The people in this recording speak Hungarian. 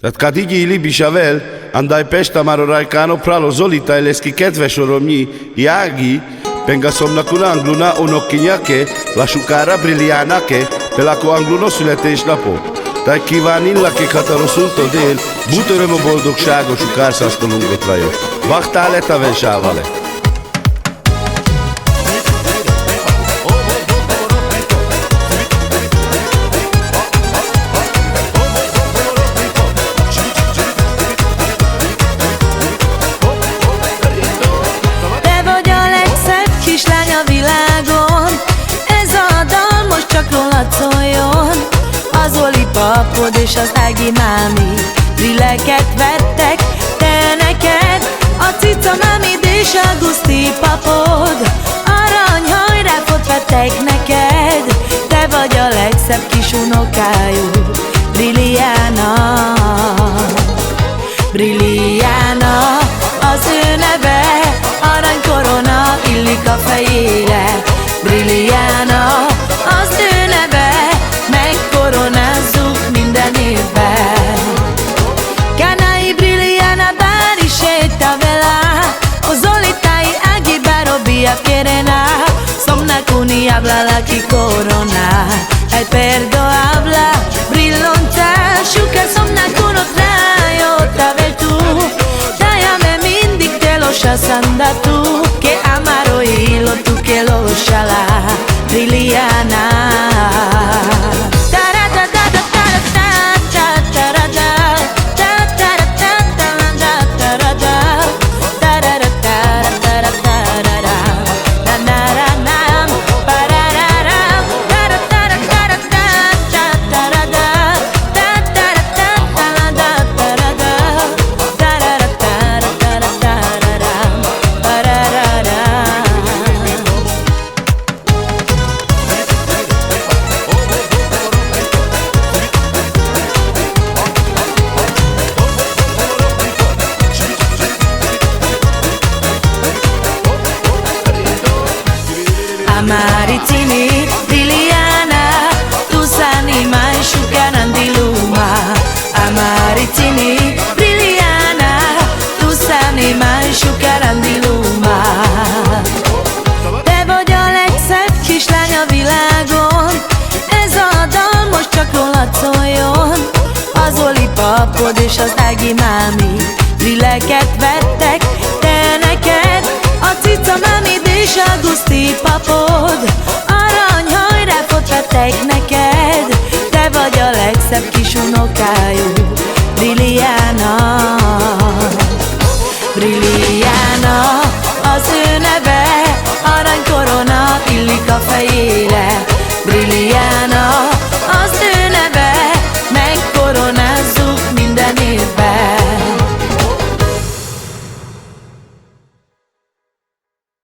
Kadigi Libishavel, andai pesta maroraikano pralo zolita eleski kedves oromnyi, Jági, pengasomnak angluna unokkinyake, la sukára brilliánake, pelako angluno születésnapot. Tehát kíváninlak egy határoszunto dél, bútöröm a boldogságos sukárszasztolungot rajok. Vaktál etavensávale. Te vagy a legszebb kislány a világon, ez a dal most csak rólad szóljon. Az Oli papod és az Ági mámi brilleket vettek, te neked a cica mámid és a Guszti papod aranyhajráfot vettek neked. Te vagy a legszebb kis unokájuk, Brilliana. Brilliana az ő neve, aranykorona illik a fejére. Brilliana az ő neve, megkoronázzuk minden évben. Kanai Brilliana bari scelta velà, o Zolitai Ági barobia querena. Somna cuni habla la ki corona, ay perdoabla, brillonta, sukar somna kunok rájota vel tu. Tájame mindig te lo sanda tu, que amaro hilo tu que lo shala, Brilliana. Amaritini, Brilliana, tu sani mai shukanan di luma. Amaritini, Brilliana, tu sani mai shukanan di luma. Te vagy a legszebb kislány a világon, ez a dal most csak rólad szóljon. Az Oli papod és az Ági mámi brilleket vettek, te neked a cica mámid és a Guszti papod aranyhajráfot vettek neked. Te vagy a legszebb kis unokájuk, Brilliana. Brilliana az ő neve, aranykorona illik a fejére.